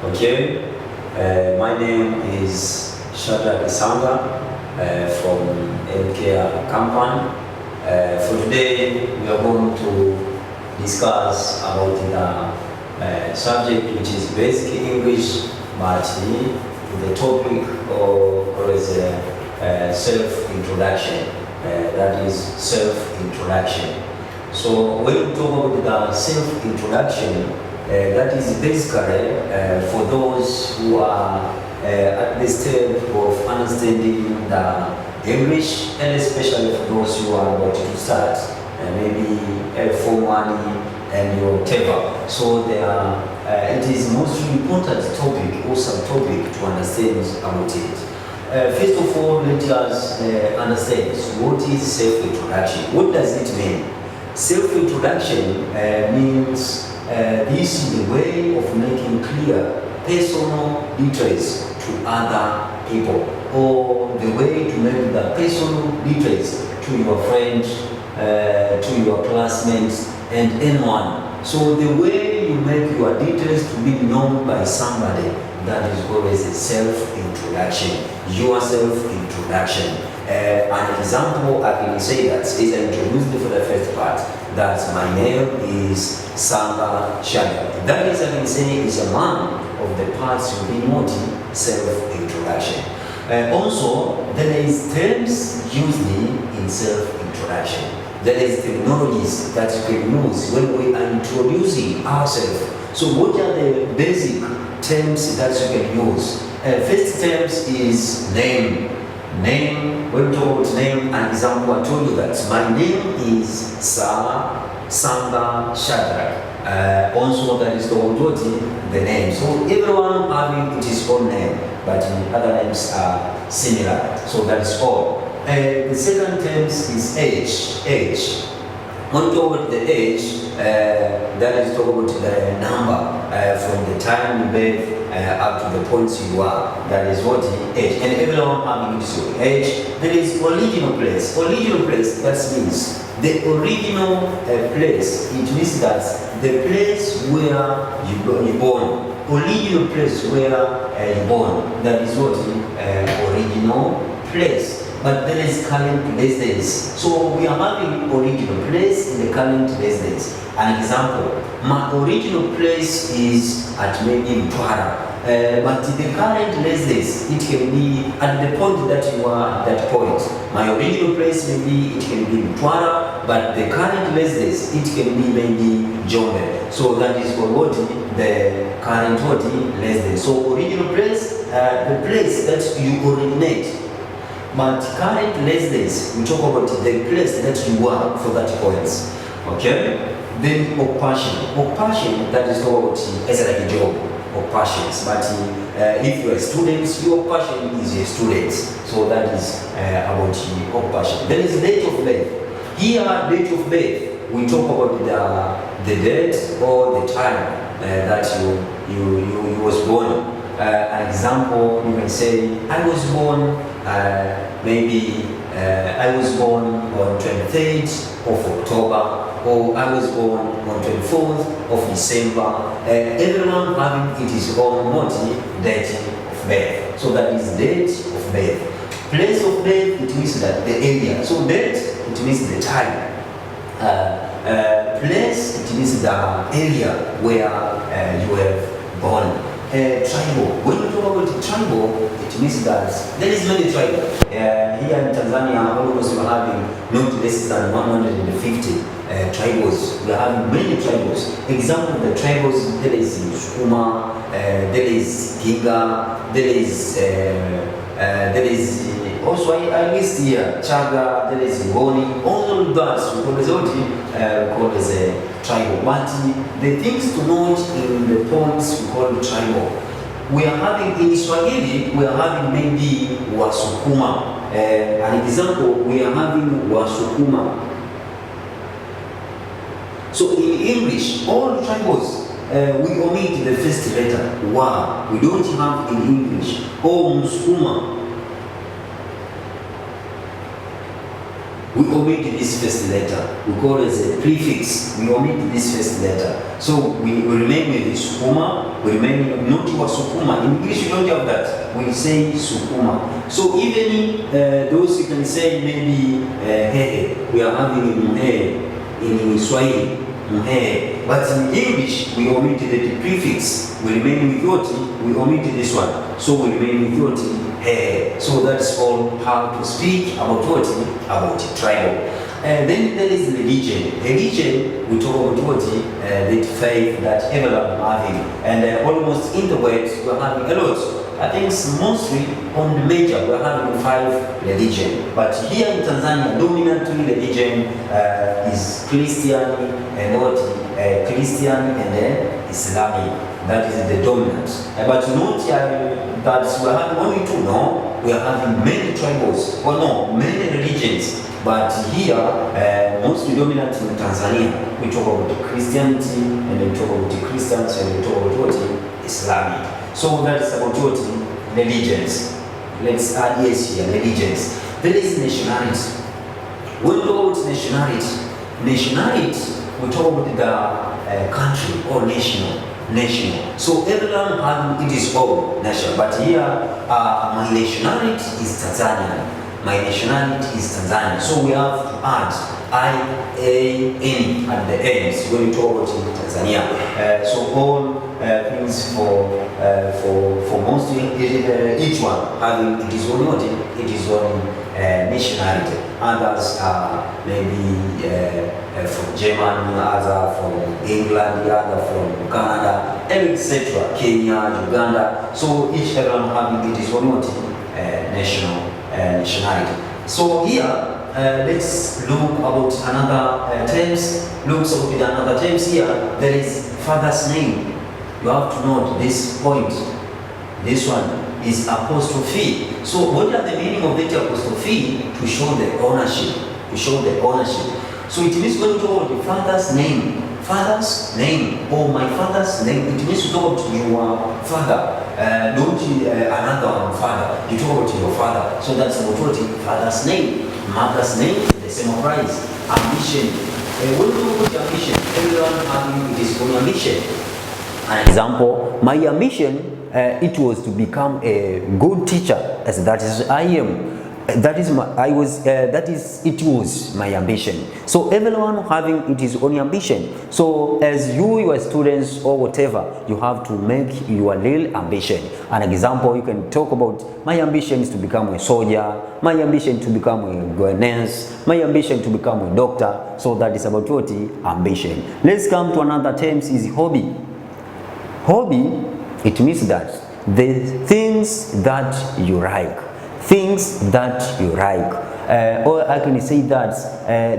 Okay, my name is Sanga from Edukea Company. For today, we are going to discuss about the subject which is basic English, but the topic or is self-introduction. That is self-introduction. So when we talk about the self-introduction, that is basically for those who are at the stage of understanding the English, and especially for those who are about to start, maybe Form 1 and whatever. So it is most important topic or subtopic to understand about it. First of all, let us understand what is self-introduction. What does it mean? Self-introduction means this is the way of making clear personal details to other people, or the way to make the personal details to your friends, to your classmates, and anyone. So the way you make your details to be known by somebody, that is always a self-introduction, your self-introduction. An example, I can say that is I introduced for the first part, that my name is Sanga Shada. That is, I can say, is one of the parts you denote self-introduction. Also, there is terms used in self-introduction. There is technologies that you can use when we are introducing ourselves. So what are the basic terms that you can use? First terms is name. Name, when we talk about name, an example, I told you that my name is Sanga Shadrach. Also, that is the name. So everyone having his own name, but the other names are similar. So that is all. The second term is age. Age. When we talk about the age, that is talk about the number from the time you live up to the point you are. That is what age. And everyone having his own age. There is original place. Original place, that means the original place. It means that the place where you born. Original place where you born. That is what original place. But there is current residence. So we are having original place in the current residence. An example, my original place is at maybe Mtwara. But the current residence, it can be at the point that you are at that point. My original place, maybe it can be Mtwara, but the current residence, it can be maybe Jombe. So that is called the current residence. So original place, the place that you originate. But current residence, we talk about the place that you are for that point. Okay? Then occupation. Occupation, that is talk about as like a job. Occupations. But if you are a student, your occupation is a student. So that is about occupation. Then is date of birth. Here, date of birth, we talk about the date or the time that you was born. An example, you can say, I was born, I was born on 23rd of October, or I was born on 24th of December. Everyone having his own date of birth. So that is date of birth. Place of birth, it means that the area. So date, it means the time. Place, it means the area where you were born. Tribal. When we talk about tribal, it means that there is many tribes. Here in Tanzania, almost we are having not less than 150 tribals. We are having many tribals. Example, the tribals, there is Sukuma, there is Giga, there is also I list here Chaga, there is Ngoni. All of that we call as a tribal. But the things to note in the points we call tribal. We are having in Swahili, we are having maybe Wasukuma. An example, we are having Wasukuma. So in English, all tribals, we omit the first letter, Wa. We don't have in English. Or Musukuma. we omit this first letter. We call it as a prefix. We omit this first letter. So we remain with Sukuma. We remain not Wasukuma. In English we don't have that. We say Sukuma. So even those you can say maybe Hehe. We are having Muhe in Swahili. Muhe. But in English we omit the prefix. We remain with Yoti. We omit this one. So we remain with Yoti. So that's all how to speak about what? About tribal. Then there is religion. Religion, we talk about what? The faith that everyone having. And almost in the West, we're having a lot. I think mostly on the major, we're having 5 religion. But here in Tanzania, dominantly religion is Christian and what? Christian and then Islamic. That is the dominant. But not that we are having only 2, no. We are having many tribals, or no, many religions. But here, mostly dominant in Tanzania, we talk about Christianity, and we talk about the Christians, and we talk about what? Islamic. So that is about what? Religions. Let's add yes here, religions. There is nationality. When we talk about nationality, we talk about the country or national. So everyone has it is own nation. But here, my nationality is Tanzania. My nationality is Tanzania. So we have to add I-A-N at the end when we talk about Tanzania. So all things for most each one having it is own nationality. Others are maybe from Germany, others from England, others from Canada, etc. Kenya, Uganda. So each everyone having it is own nationality. So here, let's look about another terms. Looks about another terms here. There is father's name. You have to note this point. This one is apostrophe. So what are the meaning of that apostrophe? To show the ownership. To show the ownership. So it means when you talk about the father's name, or my father's name, it means you talk about your father. Don't another father. You talk about your father. So that's about what? Father's name. Mother's name, the same price. Ambition. When you talk about ambition, everyone having his own ambition. An example, my ambition, it was to become a good teacher, as that is I am. It was my ambition. So everyone having it is own ambition. So as you are students or whatever, you have to make your real ambition. An example, you can talk about my ambition is to become a soldier, my ambition to become a nurse, my ambition to become a doctor. So that is about what? Ambition. Let's come to another term is hobby. Hobby, it means that the things that you like. Things that you like, or I can say that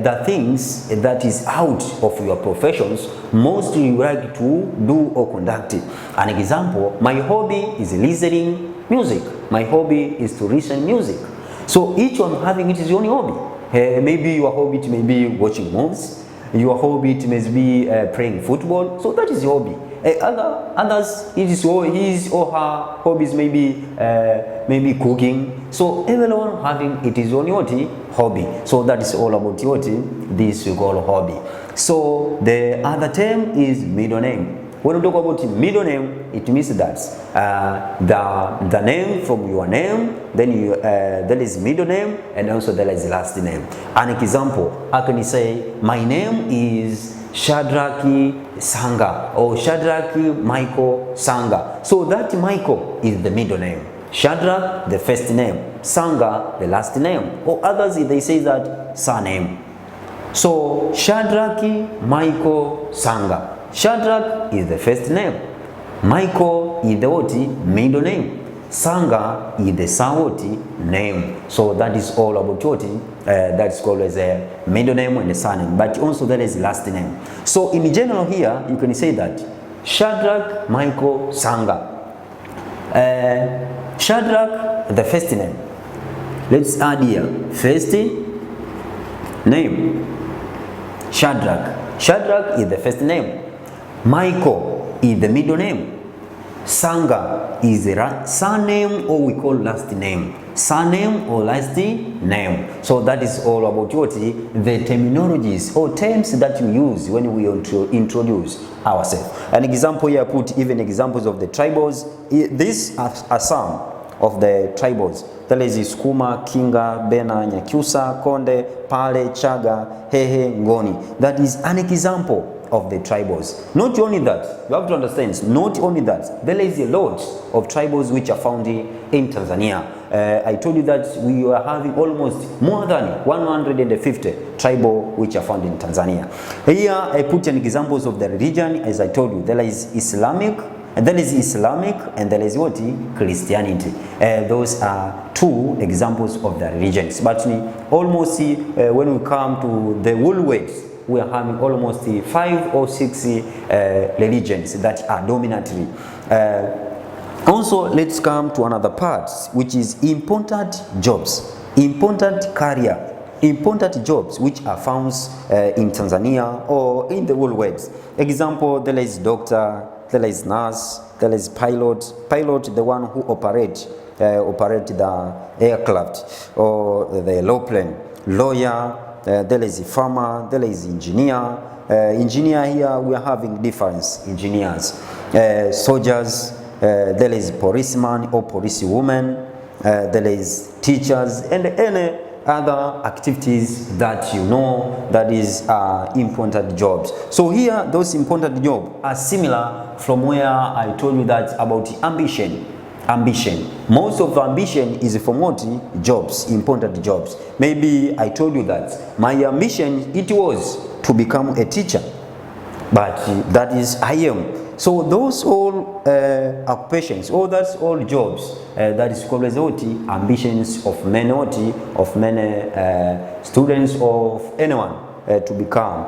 the things that is out of your professions, mostly you like to do or conduct it. An example, my hobby is listening music. My hobby is to listen music. So each one having it is your own hobby. Maybe your hobby it may be watching movies. Your hobby it may be playing football. So that is your hobby. Others, it is his or her hobbies, maybe cooking. So everyone having it is own hobby. So that is all about this we call hobby. So the other term is middle name. When we talk about middle name, it means that the name from your name, then there is middle name, and also there is last name. An example, I can say my name is Shadraki Sanga or Shadraki Michael Sanga. So that Michael is the middle name. Shadrach, the first name. Sanga, the last name. Or others, they say that surname. So Shadraki Michael Sanga. Shadrach is the first name. Michael is the middle name. Sanga is the son name. So that is all about that's called as a middle name and a surname. But also there is last name. So in general here, you can say that Shadrach Michael Sanga. Shadrach, the first name. Let's add here first name. Shadrach. Shadrach is the first name. Michael is the middle name. Sanga is the surname, or we call last name. surname or last name. So that is all about what the terminologies or terms that you use when we introduce ourselves. An example here, I put even examples of the tribals. These are some of the tribals. There is Sukuma, Kinga, Bena, Nyakyusa, Konde, Pale, Chaga, Hehe, Ngoni. That is an example of the tribals. Not only that, you have to understand, not only that, there is a lot of tribals which are found in Tanzania. I told you that we are having almost more than 150 tribal which are found in Tanzania. Here I put an examples of the religion. As I told you, there is Islamic, and there is Islamic, and there is what? Christianity. Those are two examples of the religions. But almost when we come to the whole world, we are having almost 5 or 6 religions that are dominantly. Also, let's come to another part, which is important jobs, important career, important jobs which are found in Tanzania or in the whole world. Example, there is doctor, there is nurse, there is pilot, the one who operate the aircraft or the aeroplane, lawyer, there is a farmer, there is engineer. Engineer here we are having different engineers, soldiers, there is policeman or policewoman, there is teachers, and any other activities that you know that is important jobs. So here those important jobs are similar from where I told you that about ambition. Most of ambition is from what? Jobs, important jobs. Maybe I told you that my ambition, it was to become a teacher, but that is I am. So those all occupations, all that's all jobs, that is called as what? Ambitions of many students, of anyone to become.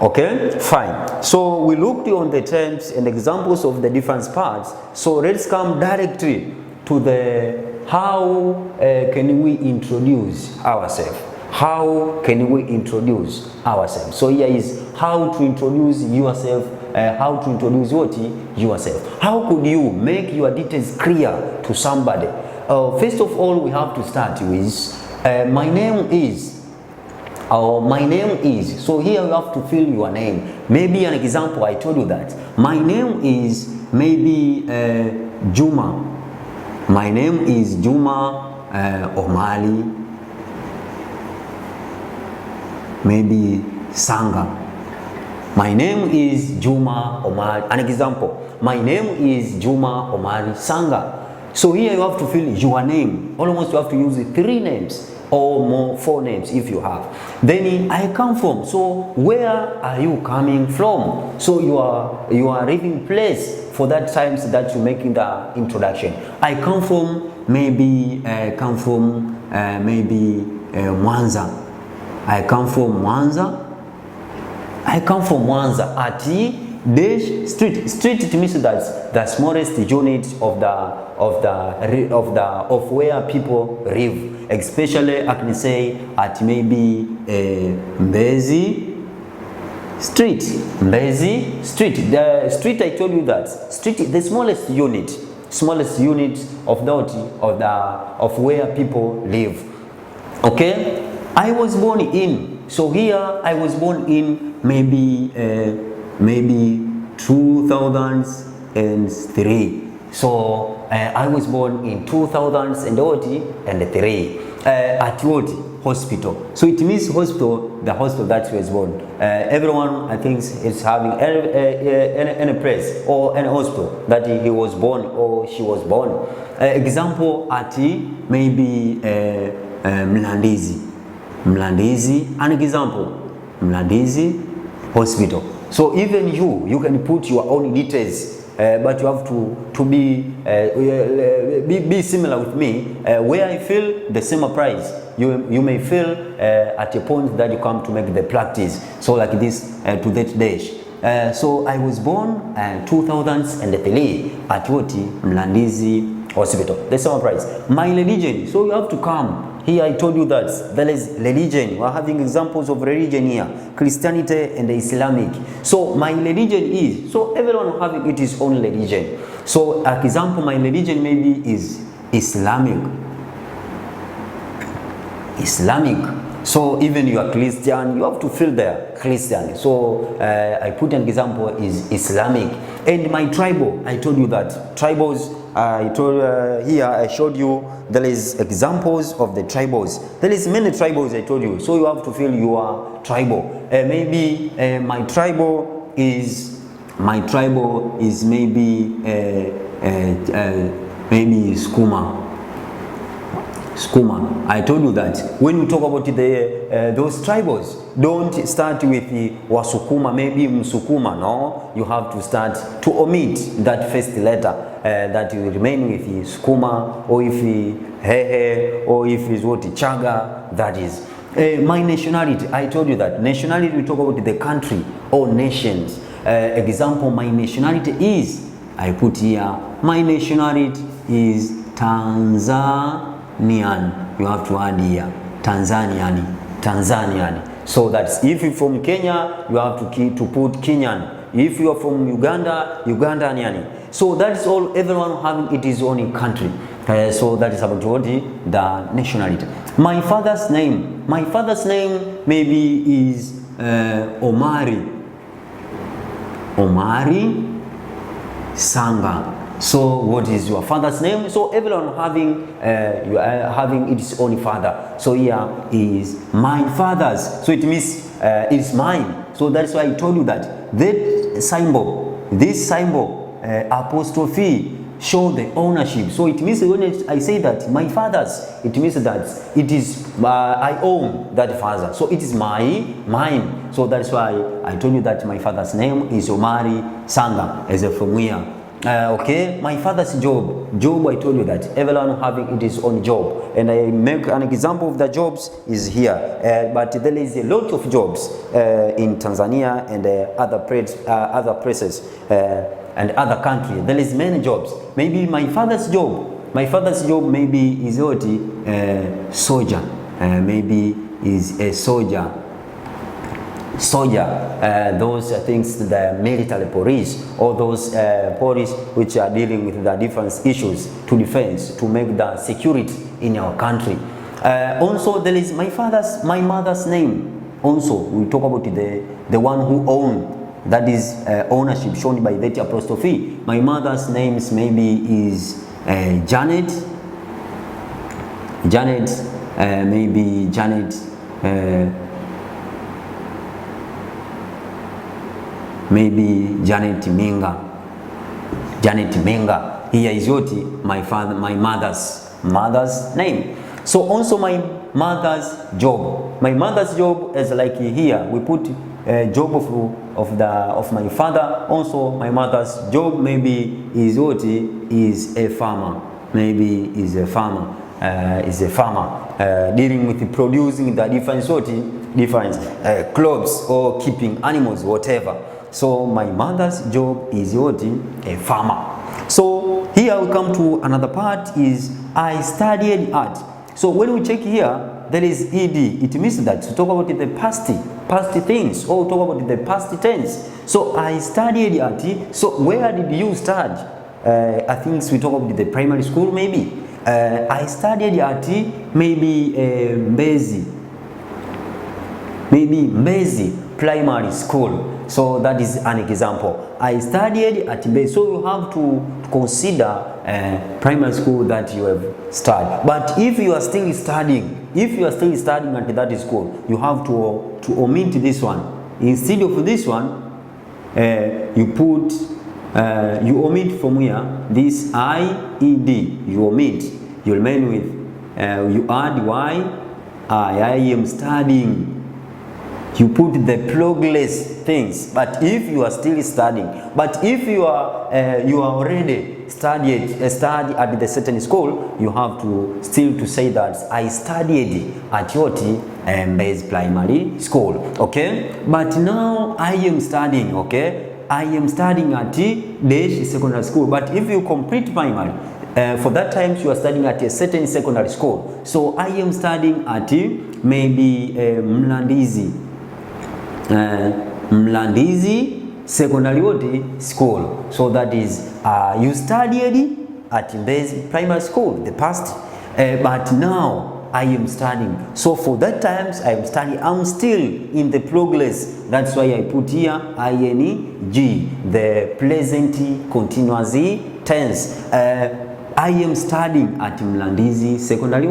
Okay, fine. So we looked on the terms and examples of the different parts. So let's come directly to the how can we introduce ourselves. How can we introduce ourselves? So here is how to introduce yourself. How to introduce what? Yourself. How could you make your details clear to somebody? First of all, we have to start with my name is. My name is. So here you have to fill your name. Maybe an example, I told you that my name is maybe Juma. My name is Juma Omali. Maybe Sanga. My name is Juma Omali. An example, my name is Juma Omali Sanga. So here you have to fill your name. Almost you have to use 3 names or more, 4 names if you have. Then I come from. So where are you coming from? So you are living place for that times that you're making the introduction. I come from maybe Mwanza. I come from Mwanza. I come from Mwanza at dash street. Street, it means that the smallest unit of where people live. Especially I can say at maybe Mbezi Street. Mbezi Street. The street I told you that street, the smallest unit of where people live. Okay. I was born in. So here I was born in maybe 2003. So I was born in 2003 at what? Hospital. So it means hospital, the hospital that he was born. Everyone I think is having any place or any hospital that he was born or she was born. Example at maybe Mlandizi. An example, Mlandizi Hospital. So even you can put your own details. But you have to be similar with me. Where I feel the same price, you may feel at a point that you come to make the practice. So like this to that dash. So I was born 2003 at Mlandizi Hospital. The same price. My religion. So you have to come. Here I told you that there is religion. We are having examples of religion here. Christianity and the Islamic. So my religion is. So everyone having it is own religion. So example, my religion maybe is Islamic. Islamic. So even you are Christian, you have to fill there Christian. So I put an example is Islamic. And my tribal, I told you that tribals, I told here I showed you there is examples of the tribals. There is many tribals I told you. So you have to fill your tribal. Maybe my tribal is maybe maybe Skuma. I told you that when we talk about those tribals, don't start with the Wasukuma, maybe Msukuma. No, you have to start to omit that first letter that will remain with the Skuma, or if Hehe, or if it's what Chaga. That is my nationality. I told you that nationality, we talk about the country or nations. Example, my nationality is, I put here, my nationality is Tanzanian. You have to add here Tanzanian. So that's if you're from Kenya, you have to put Kenyan. If you are from Uganda, Ugandanian. So that's all. Everyone having it is own country. So that is about what the nationality. My father's name maybe is Omari Sanga. So what is your father's name? So everyone having you are having its own father. So here is my father's. So it means it's mine. So that's why I told you that this symbol apostrophe show the ownership. So it means when I say that my father's, it means that it is I own that father. So it is mine. So that's why I told you that my father's name is Omari Sanga, as a from here. Okay, my father's job, I told you that everyone having its own job, and I make an example of the jobs is here. But there is a lot of jobs in Tanzania and other places and other countries. There is many jobs. Maybe my father's job maybe is what soldier. Maybe is a soldier. Those things, the military police, or those police which are dealing with the different issues to defense, to make the security in our country. Also there is my mother's name. Also we talk about the one who own, that is ownership shown by that apostrophe. My mother's names maybe is Janet, maybe Janet, maybe Janet Minga. Here is what my mother's name. So also my mother's job is like here we put a job of my father. Also my mother's job maybe is what is a farmer. Maybe is a farmer. Dealing with producing the different clothes or keeping animals, whatever. So my mother's job is what? A farmer. So here we come to another part is I studied art. So when we check here, there is ed. It means that to talk about the past things, or talk about the past tense. So I studied art. So where did you study? I think we talk about the primary school maybe. I studied art maybe Mbezi primary school. So that is an example. I studied at Mbezi. So you have to consider primary school that you have studied. But if you are still studying, at that school, you have to omit this one. Instead of this one, you omit from here this IED. You omit. You remain with you add Y. I am studying. You put the progress things. But if you are still studying, but if you are already studied at the certain school, you have to still to say that I studied at Yoti Mbezi primary school. Okay, but now I am studying. Okay, I am studying at Dash secondary school. But if you complete primary, for that time you are studying at a certain secondary school. So I am studying at maybe Mlandizi secondary school. So that is you studied at Mbezi primary school, the past. But now I am studying. So for that times I am studying. I'm still in the progress. That's why I put here ing, the present continuous tense. I am studying at Mlandizi Secondary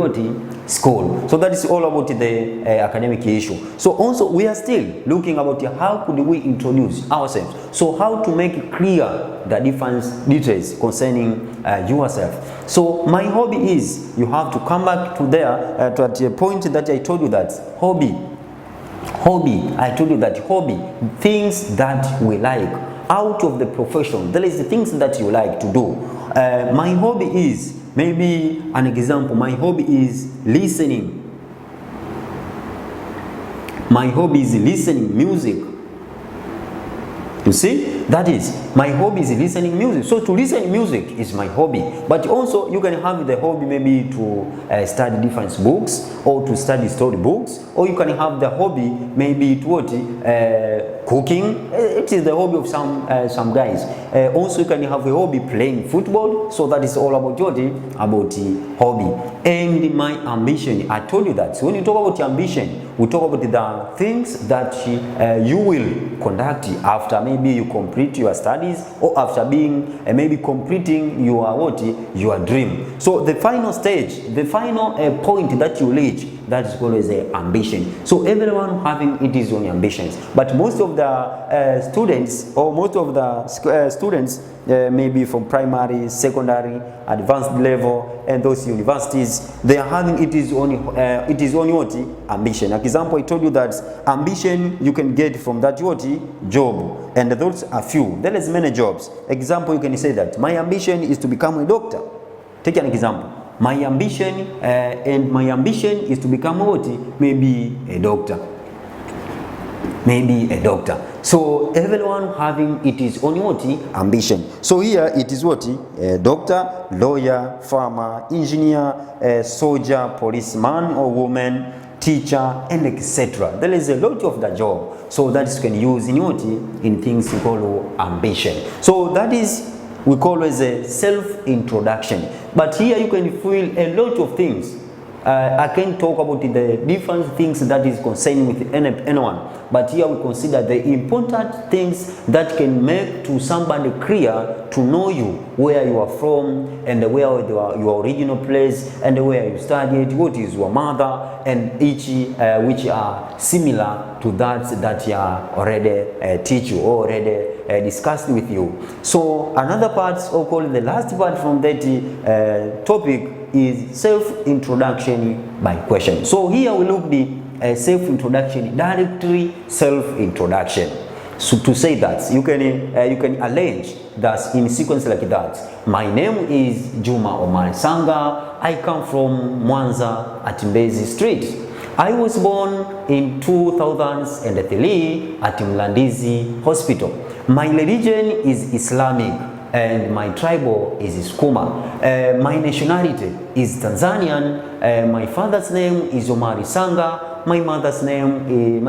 School. So that is all about the academic issue. So also we are still looking about how could we introduce ourselves. So how to make clear the different details concerning yourself. So my hobby is, you have to come back to there to at a point that I told you that hobby, I told you that hobby, things that we like out of the profession. There is the things that you like to do. My hobby is, maybe an example, my hobby is listening. My hobby is listening music. You see, that is, my hobby is listening music. So to listen music is my hobby. But also you can have the hobby maybe to study different books, or to study story books, or you can have the hobby maybe to what, cooking. It is the hobby of some guys. Also you can have a hobby playing football. So that is all about what, about hobby. And my ambition, I told you that. So when you talk about ambition, we talk about the things that you will conduct after maybe you complete your studies, or after being maybe completing your what, your dream. So the final stage, the final point that you reach, that is called as ambition. So everyone having his own ambitions, but most of the students, or most of the students maybe from primary, secondary, advanced level, and those universities, they are having it is only what, ambition. Example, I told you that ambition you can get from that what, job, and those are few. There is many jobs. Example, you can say that my ambition is to become a doctor. Take an example. My ambition is to become what? Maybe a doctor. Maybe a doctor. So everyone having it is only what, ambition. So here it is what, a doctor, lawyer, farmer, engineer, soldier, policeman or woman, teacher, and etc. There is a lot of the job. So that you can use in what, in things you call ambition. So that is, we call as a self-introduction. But here you can feel a lot of things. I can talk about the different things that is concerning with anyone. But here we consider the important things that can make to somebody clear to know you, where you are from, and where your original place, and where you studied, what is your mother, and each which are similar to that you are already teach you, or already discussed with you. So another part, or called the last part from that topic, is self-introduction by question. So here we look the self-introduction, directory self-introduction. So to say that, you can arrange that in sequence like that. My name is Juma Omar Sanga. I come from Mwanza at Mbezi Street. I was born in 2003 at Mlandizi Hospital. My religion is Islamic, and my tribal is Skuma. My nationality is Tanzanian. My father's name is Omar Sanga. My mother's name is,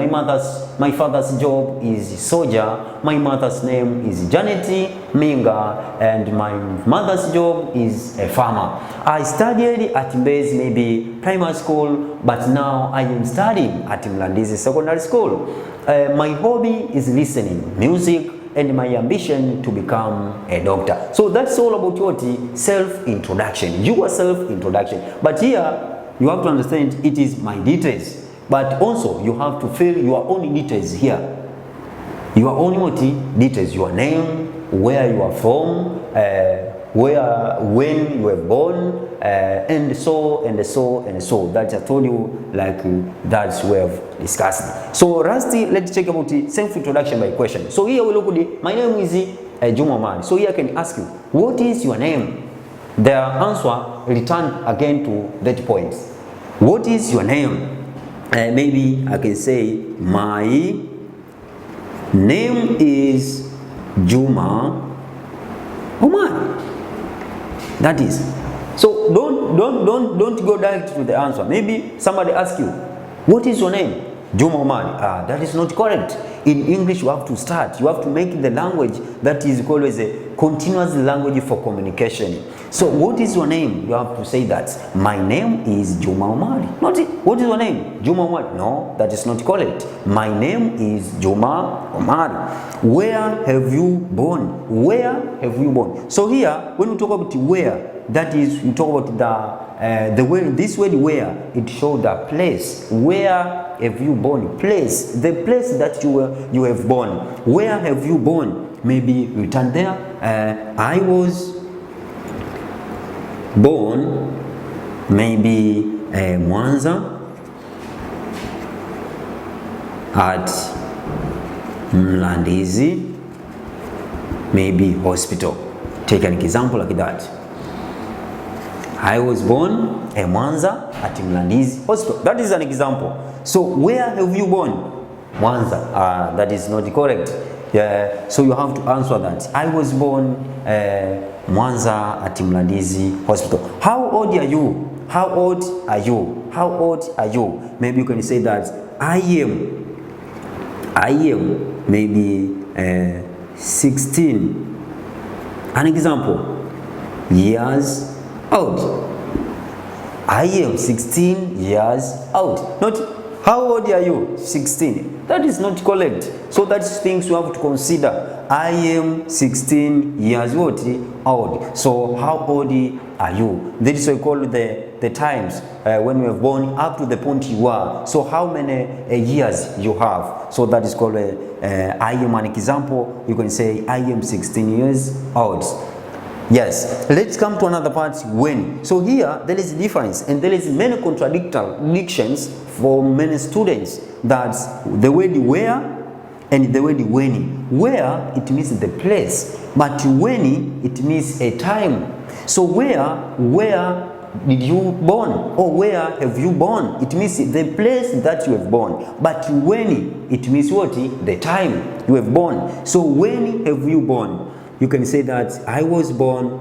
my father's job is soldier. My mother's name is Janet Minga, and my mother's job is a farmer. I studied at Mbezi maybe primary school, but now I am studying at Mlandizi Secondary School. My hobby is listening music, and my ambition to become a doctor. So that's all about what, self-introduction, your self-introduction. But here you have to understand it is my details, but also you have to fill your own details here. Your own what, details, your name, where you are from, when you were born, and so and so and so. That I told you, like that's we have discussed. So lastly, let's check about the self-introduction by question. So here we look at the, my name is Juma Man. So here I can ask you, what is your name? The answer return again to that point. What is your name? Maybe I can say my name is Juma Omar. That is. So don't go direct to the answer. Maybe somebody asks you, what is your name? Juma Omar. That is not correct. In English, you have to start. You have to make the language that is called as a continuous language for communication. So what is your name? You have to say that my name is Juma Omari. Not what is your name? Juma Omari. No, that is not correct. My name is Juma Omari. Where have you born? Where have you born? So here, when we talk about where, that is, we talk about the way. This word where, it shows the place. Where have you born? Place. The place that you have born. Where have you born? Maybe return there. I was born maybe Mwanza at Mlandizi maybe hospital. Take an example like that. I was born in Mwanza at Mlandizi hospital. That is an example. So where have you born? Mwanza. That is not correct. Yeah, so you have to answer that. I was born Mwanza at Mlandizi hospital. How old are you? How old are you? How old are you? Maybe you can say that I am maybe 16. An example, years old. I am 16 years old. Not how old are you? 16. That is not correct. So that's things you have to consider. I am 16 years old. So how old are you? This is what we call the times when you have born up to the point you are. So how many years you have? So that is called I am. An example, you can say I am 16 years old. Yes, let's come to another part, when. So here there is a difference and there is many contradictions for many students. That's the word where and the word when. Where, it means the place, but when, it means a time. So where did you born, or where have you born? It means the place that you have born. But when, it means what? The time you have born. So when have you born? You can say that I was born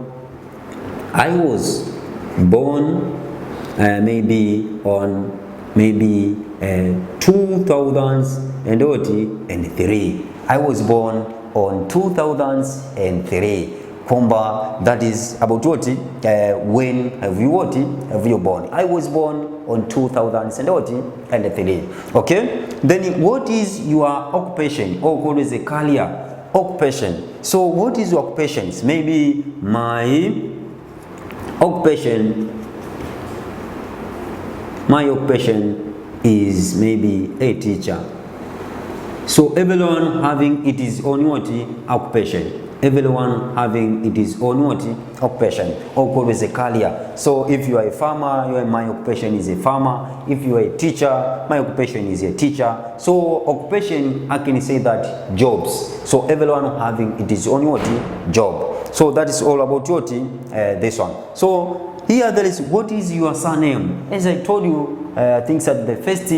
maybe on 2003. I was born on 2003. Komba, that is about what? When have you born? I was born on 2003. Okay? Then what is your occupation, or called as a career? Occupation. So what is your occupation? Maybe my occupation is maybe a teacher. So everyone having its own what? Occupation. Everyone having its own what? Occupation, or called as a career. So if you are a farmer, my occupation is a farmer. If you are a teacher, my occupation is a teacher. So occupation, I can say that jobs. So everyone having its own what? Job. So that is all about what? This one. So here there is what is your surname. As I told you, things at the first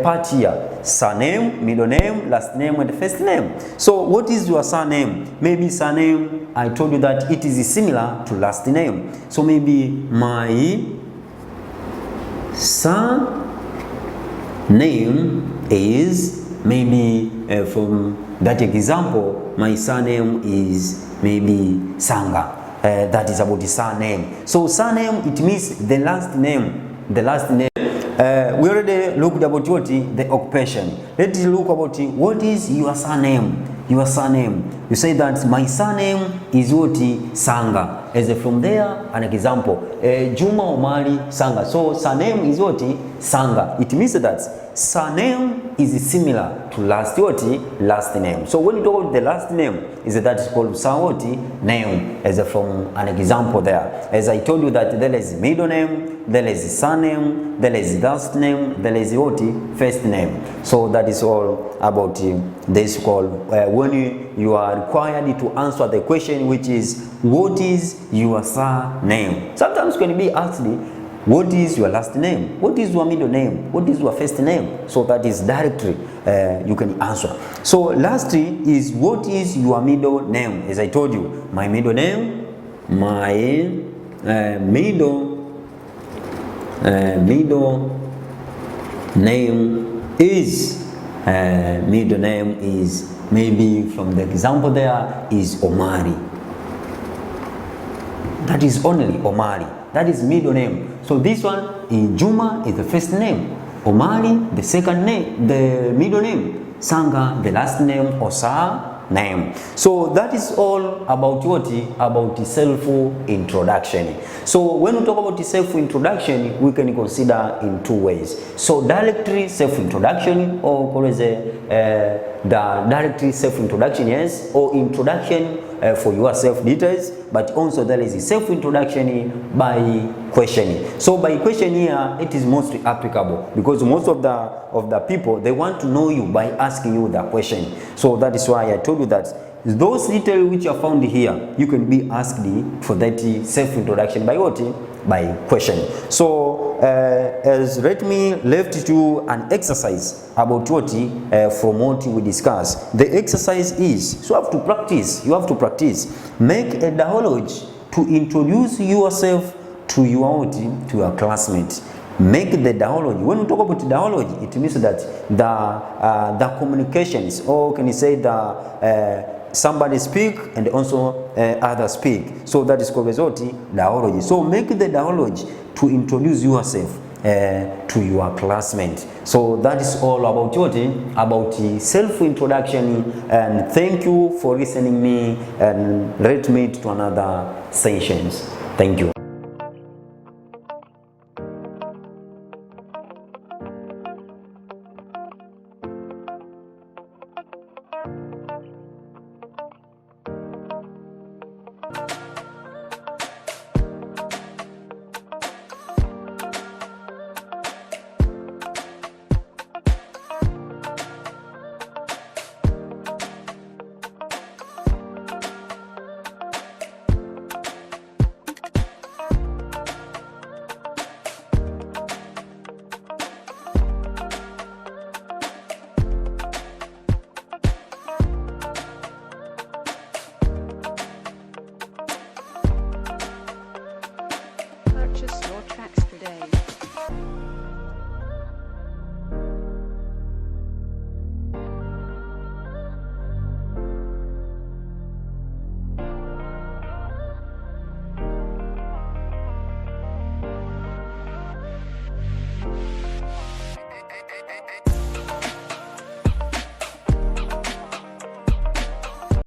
part here. Surname, middle name, last name, and first name. So what is your surname? Maybe surname, I told you that it is similar to last name. So maybe my surname is maybe from that example, my surname is maybe Sanga. That is about the surname. So surname, it means the last name. The last name. We already looked about what? The occupation. Let's look about what is your surname. Your surname. You say that my surname is what? Sanga. As from there, an example. Juma Omari Sanga. So surname is what? Sanga. It means that surname is similar to last what? Last name. So when you talk about the last name, is that is called what? Name. As from an example there. As I told you that there is middle name, there is surname, there is last name, there is what? First name. So that is all about this call. When you are required to answer the question, which is what is your surname? Sometimes when you be asked, what is your last name? What is your middle name? What is your first name? So that is directly you can answer. So lastly is what is your middle name? As I told you, my middle name, middle name is maybe from the example there is Omari. that is only Omari. That is middle name. So this one in Juma is the first name, Omari the second name, the middle name, Sanga the last name or name. So that is all about what? About the self-introduction. So when we talk about the self-introduction, we can consider in two ways. So directly self-introduction, or the directly self-introduction, yes, or introduction for yourself details, but also there is a self-introduction by questioning. So by question here, it is mostly applicable because most of the people, they want to know you by asking you the question. So that is why I told you that those details which are found here, you can be asked for that self-introduction by what? By question. So as let me left you an exercise about what from what we discussed. The exercise is, so you have to practice. You have to practice. Make a dialogue to introduce yourself to your classmate. Make the dialogue. When we talk about dialogue, it means that the communications, or can you say somebody speak and also others speak. So that is called dialogue. So make the dialogue to introduce yourself to your classmate. So that is all about what? About self-introduction. And thank you for listening me, and let's meet to another sessions. Thank you.